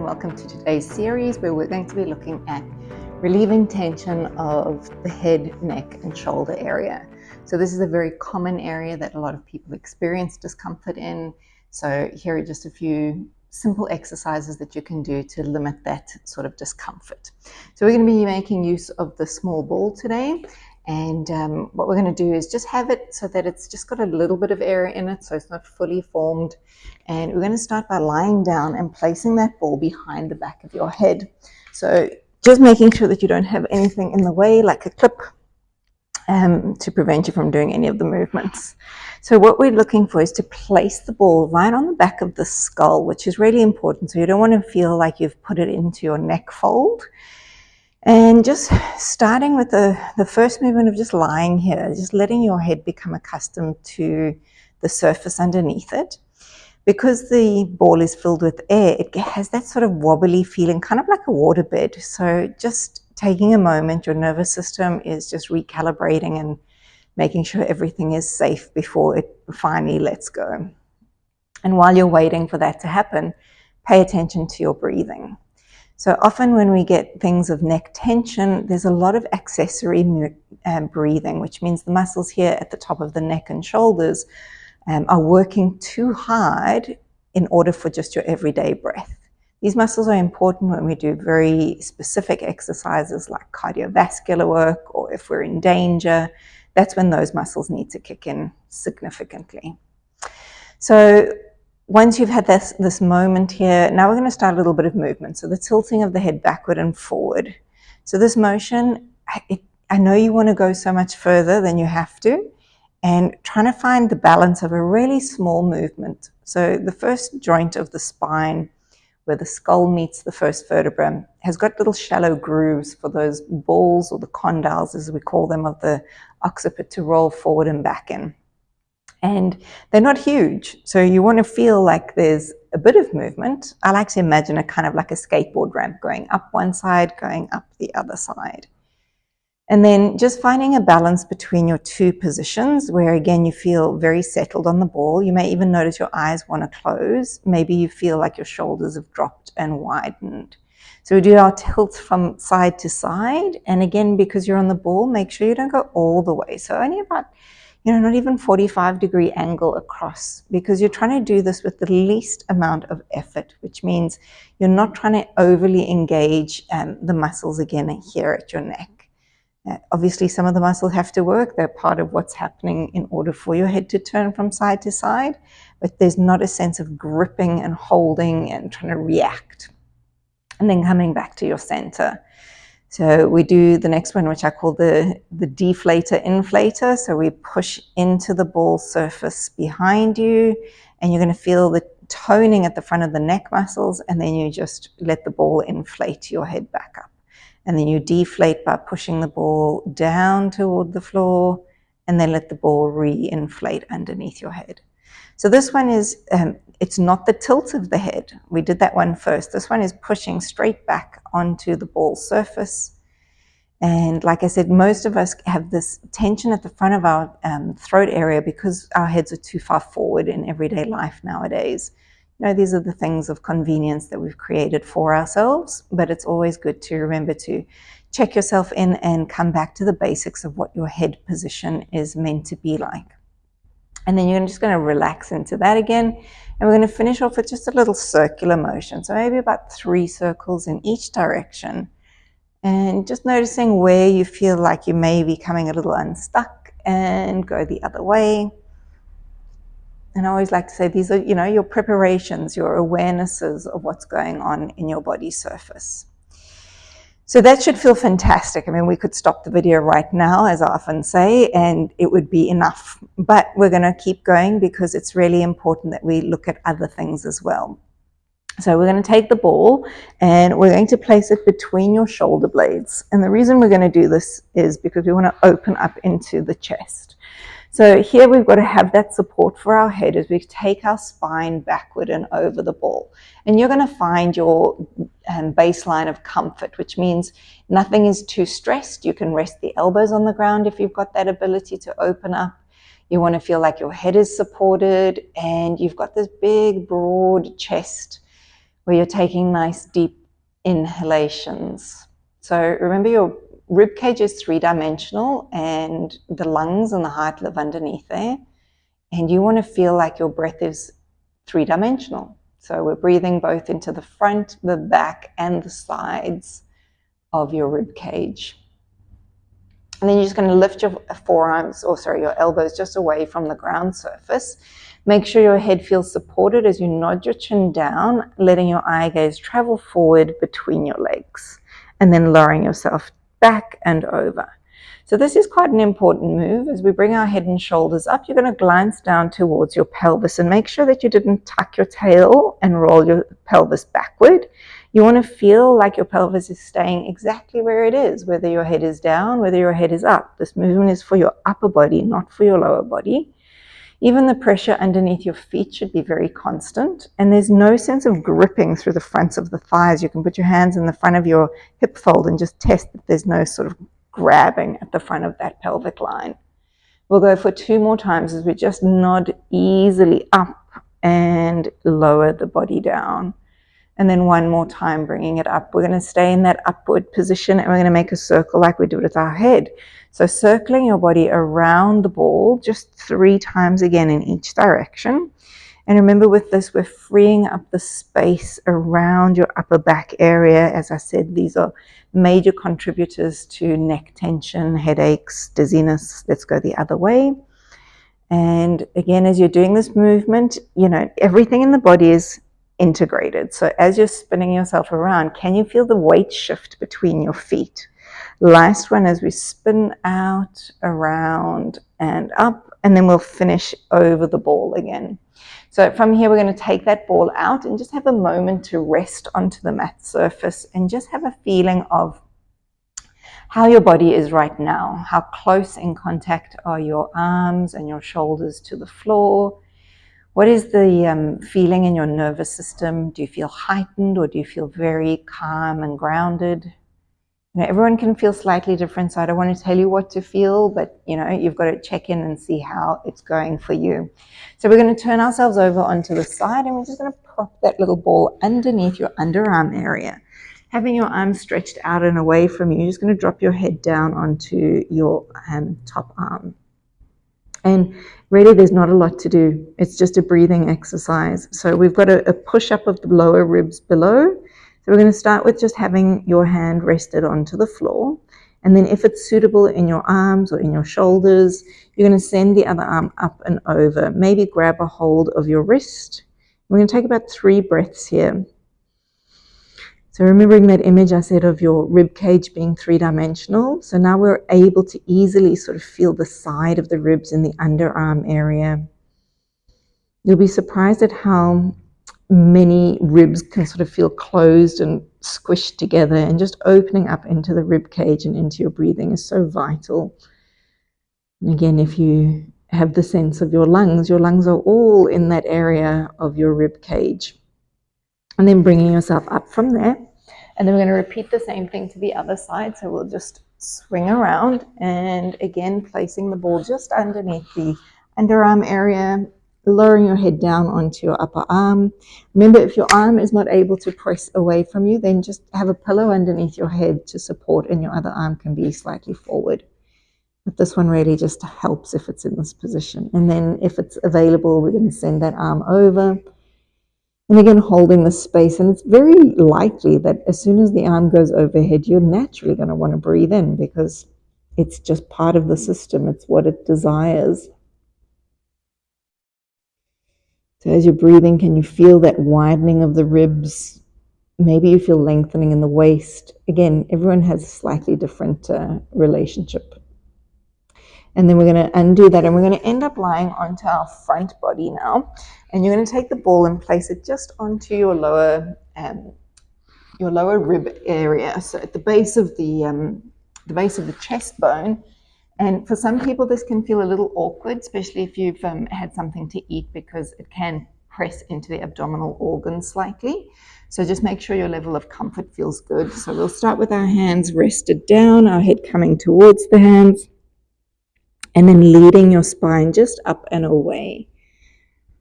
welcome to today's series where we're going to be looking at relieving tension of the head, neck and shoulder area. So this is a very common area that a lot of people experience discomfort in. So here are just a few simple exercises that you can do to limit that sort of discomfort. So we're going to be making use of the small ball today. And what we're going to do is just have it so that it's just got a little bit of air in it, so it's not fully formed. And we're going to start by lying down and placing that ball behind the back of your head. So just making sure that you don't have anything in the way, like a clip, to prevent you from doing any of the movements. So what we're looking for is to place the ball right on the back of the skull, which is really important. So you don't want to feel like you've put it into your neck fold. And just starting with the first movement of just lying here, just letting your head become accustomed to the surface underneath it. Because the ball is filled with air, it has that sort of wobbly feeling, kind of like a waterbed. So just taking a moment, your nervous system is just recalibrating and making sure everything is safe before it finally lets go. And while you're waiting for that to happen, pay attention to your breathing. So often when we get things of neck tension, there's a lot of accessory breathing, which means the muscles here at the top of the neck and shoulders are working too hard in order for just your everyday breath. These muscles are important when we do very specific exercises like cardiovascular work, or if we're in danger, that's when those muscles need to kick in significantly. So once you've had this moment here, now we're going to start a little bit of movement. So the tilting of the head backward and forward. So this motion, I know you want to go so much further than you have to, and trying to find the balance of a really small movement. So the first joint of the spine, where the skull meets the first vertebra, has got little shallow grooves for those balls, or the condyles as we call them, of the occiput to roll forward and back in. And they're not huge, so you want to feel like there's a bit of movement. I like to imagine a kind of like a skateboard ramp going up one side, going up the other side. And then just finding a balance between your two positions where, again, you feel very settled on the ball. You may even notice your eyes want to close. Maybe you feel like your shoulders have dropped and widened. So we do our tilts from side to side. And again, because you're on the ball, make sure you don't go all the way. So only about, not even 45-degree angle across, because you're trying to do this with the least amount of effort, which means you're not trying to overly engage the muscles again here at your neck. Obviously, some of the muscles have to work. They're part of what's happening in order for your head to turn from side to side, but there's not a sense of gripping and holding and trying to react. And then coming back to your center. So we do the next one, which I call the deflator inflator. So we push into the ball surface behind you, and you're going to feel the toning at the front of the neck muscles, and then you just let the ball inflate your head back up. And then you deflate by pushing the ball down toward the floor, and then let the ball re-inflate underneath your head. So this one is, it's not the tilt of the head. We did that one first. This one is pushing straight back onto the ball surface. And like I said, most of us have this tension at the front of our throat area because our heads are too far forward in everyday life nowadays. These are the things of convenience that we've created for ourselves, but it's always good to remember to check yourself in and come back to the basics of what your head position is meant to be like. And then you're just going to relax into that again, and we're going to finish off with just a little circular motion. So maybe about 3 circles in each direction, and just noticing where you feel like you may be coming a little unstuck, and go the other way. And I always like to say these are, your preparations, your awarenesses of what's going on in your body surface. So that should feel fantastic. I mean, we could stop the video right now, as I often say, and it would be enough. But we're going to keep going because it's really important that we look at other things as well. So we're going to take the ball and we're going to place it between your shoulder blades. And the reason we're going to do this is because we want to open up into the chest. So here we've got to have that support for our head as we take our spine backward and over the ball. And you're going to find your baseline of comfort, which means nothing is too stressed. You can rest the elbows on the ground if you've got that ability to open up. You want to feel like your head is supported and you've got this big, broad chest where you're taking nice deep inhalations. So remember, your rib cage is 3-dimensional and the lungs and the heart live underneath there. And you want to feel like your breath is 3-dimensional. So we're breathing both into the front, the back, and the sides of your rib cage. And then you're just going to lift your your elbows just away from the ground surface. Make sure your head feels supported as you nod your chin down, letting your eye gaze travel forward between your legs, and then lowering yourself back and over. So this is quite an important move. As we bring our head and shoulders up, you're going to glance down towards your pelvis and make sure that you didn't tuck your tail and roll your pelvis backward. You want to feel like your pelvis is staying exactly where it is, whether your head is down, whether your head is up. This movement is for your upper body, not for your lower body. Even the pressure underneath your feet should be very constant, and there's no sense of gripping through the fronts of the thighs. You can put your hands in the front of your hip fold and just test that there's no sort of grabbing at the front of that pelvic line. We'll go for 2 more times as we just nod easily up and lower the body down. And then 1 more time, bringing it up. We're going to stay in that upward position and we're going to make a circle like we do with our head. So circling your body around the ball just 3 times again in each direction. And remember, with this, we're freeing up the space around your upper back area. As I said, these are major contributors to neck tension, headaches, dizziness. Let's go the other way. And again, as you're doing this movement, everything in the body is integrated. So as you're spinning yourself around, can you feel the weight shift between your feet? Last one as we spin out, around, and up, and then we'll finish over the ball again. So from here, we're going to take that ball out and just have a moment to rest onto the mat surface and just have a feeling of how your body is right now. How close in contact are your arms and your shoulders to the floor? What is the feeling in your nervous system? Do you feel heightened or do you feel very calm and grounded? Everyone can feel slightly different, so I don't want to tell you what to feel, but you've got to check in and see how it's going for you. So we're going to turn ourselves over onto the side and we're just going to prop that little ball underneath your underarm area. Having your arms stretched out and away from you, you're just going to drop your head down onto your top arm. And really, there's not a lot to do. It's just a breathing exercise. So we've got a push up of the lower ribs below. So we're going to start with just having your hand rested onto the floor. And then if it's suitable in your arms or in your shoulders, you're going to send the other arm up and over. Maybe grab a hold of your wrist. We're going to take about 3 breaths here. So remembering that image I said of your rib cage being 3-dimensional. So now we're able to easily sort of feel the side of the ribs in the underarm area. You'll be surprised at how many ribs can sort of feel closed and squished together, and just opening up into the rib cage and into your breathing is so vital. And again, if you have the sense of your lungs are all in that area of your rib cage. And then bringing yourself up from there. And then we're going to repeat the same thing to the other side. So we'll just swing around and again, placing the ball just underneath the underarm area, lowering your head down onto your upper arm. Remember, if your arm is not able to press away from you, then just have a pillow underneath your head to support, and your other arm can be slightly forward. But this one really just helps if it's in this position. And then if it's available, we're going to send that arm over. And again, holding the space. And it's very likely that as soon as the arm goes overhead, you're naturally going to want to breathe in, because it's just part of the system. It's what it desires. So as you're breathing, can you feel that widening of the ribs? Maybe you feel lengthening in the waist. Again, everyone has a slightly different relationship. And then we're going to undo that, and we're going to end up lying onto our front body now. And you're going to take the ball and place it just onto your lower rib area, so at the base of the chest bone. And for some people, this can feel a little awkward, especially if you've had something to eat, because it can press into the abdominal organs slightly. So just make sure your level of comfort feels good. So we'll start with our hands rested down, our head coming towards the hands, and then leading your spine just up and away.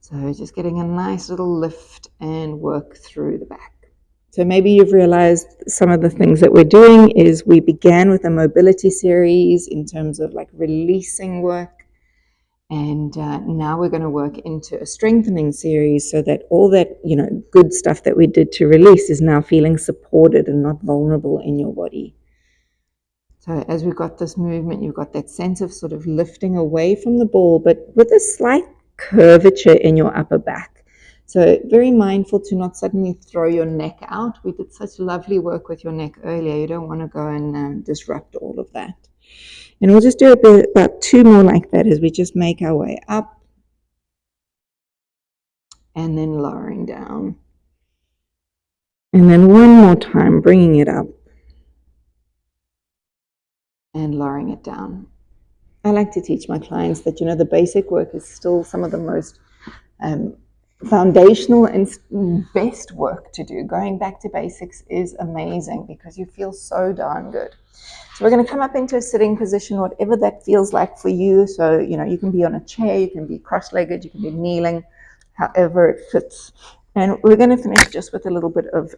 So just getting a nice little lift and work through the back. So maybe you've realized some of the things that we're doing is we began with a mobility series in terms of like releasing work. And now we're going to work into a strengthening series so that all that, good stuff that we did to release is now feeling supported and not vulnerable in your body. So as we've got this movement, you've got that sense of sort of lifting away from the ball, but with a slight curvature in your upper back. So very mindful to not suddenly throw your neck out. We did such lovely work with your neck earlier. You don't want to go and disrupt all of that. And we'll just do about 2 more like that as we just make our way up and then lowering down. And then one more time, bringing it up and lowering it down. I like to teach my clients that, the basic work is still some of the most foundational and best work to do. Going back to basics is amazing because you feel so darn good. So we're going to come up into a sitting position, whatever that feels like for you. So, you can be on a chair, you can be cross-legged, you can be kneeling, however it fits. And we're going to finish just with a little bit of,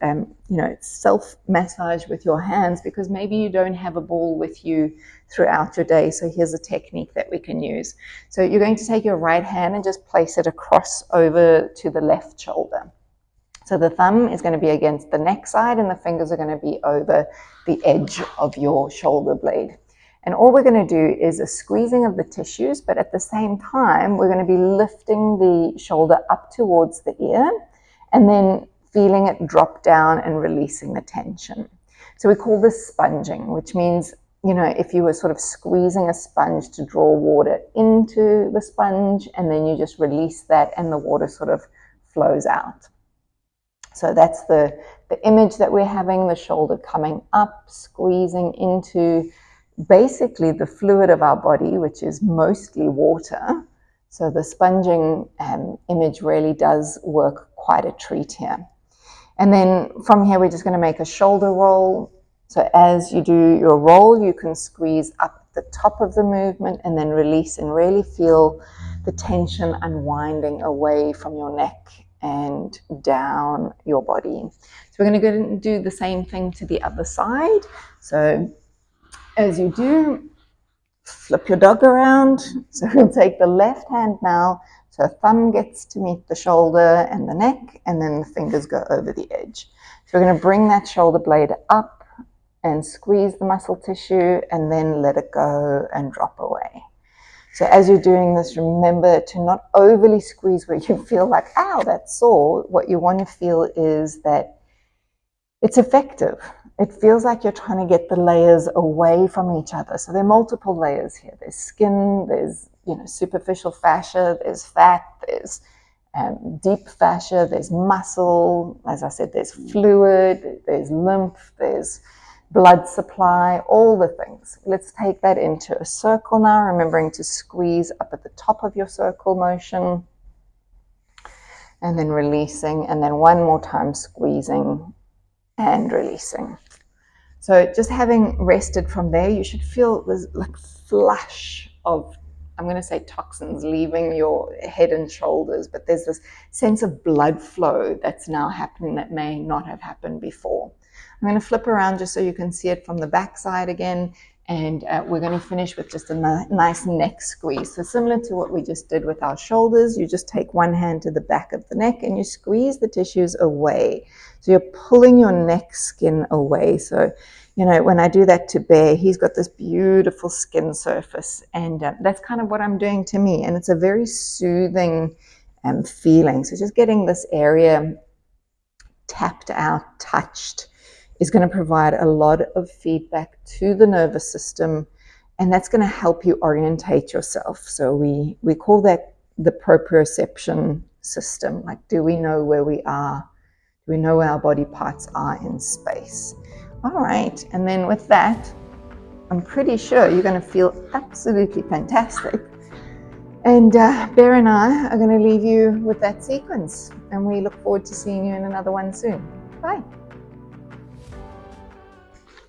self-massage with your hands because maybe you don't have a ball with you throughout your day. So here's a technique that we can use. So you're going to take your right hand and just place it across over to the left shoulder. So the thumb is going to be against the neck side and the fingers are going to be over the edge of your shoulder blade. And all we're going to do is a squeezing of the tissues, but at the same time, we're going to be lifting the shoulder up towards the ear and then feeling it drop down and releasing the tension. So we call this sponging, which means, if you were sort of squeezing a sponge to draw water into the sponge and then you just release that and the water sort of flows out. So that's the image that we're having, the shoulder coming up, squeezing into basically the fluid of our body, which is mostly water. So the sponging image really does work quite a treat here. And then from here, we're just going to make a shoulder roll. So as you do your roll, you can squeeze up the top of the movement and then release and really feel the tension unwinding away from your neck and down your body. So we're going to go and do the same thing to the other side. So as you do, flip your dog around. So we'll take the left hand now. So thumb gets to meet the shoulder and the neck, and then the fingers go over the edge. So we're going to bring that shoulder blade up and squeeze the muscle tissue and then let it go and drop away. So as you're doing this, remember to not overly squeeze where you feel like, ow, that's sore. What you want to feel is that it's effective. It feels like you're trying to get the layers away from each other. So there are multiple layers here. There's skin, there's superficial fascia, there's fat, there's deep fascia, there's muscle. As I said, there's fluid, there's lymph, there's blood supply, all the things. Let's take that into a circle now, remembering to squeeze up at the top of your circle motion and then releasing, and then one more time squeezing and releasing. So just having rested from there, you should feel this like flush of, I'm going to say toxins leaving your head and shoulders, but there's this sense of blood flow that's now happening that may not have happened before. I'm going to flip around just so you can see it from the back side again, and we're going to finish with just a nice neck squeeze. So similar to what we just did with our shoulders, you just take one hand to the back of the neck and you squeeze the tissues away. So you're pulling your neck skin away. So, when I do that to Bear, he's got this beautiful skin surface, and that's kind of what I'm doing to me. And it's a very soothing feeling. So just getting this area tapped out, touched, is going to provide a lot of feedback to the nervous system, and that's going to help you orientate yourself. So we call that the proprioception system. Like, do we know where we are? Do we know where our body parts are in space? All right, and then with that, I'm pretty sure you're going to feel absolutely fantastic. And Bear and I are going to leave you with that sequence, and we look forward to seeing you in another one soon. Bye.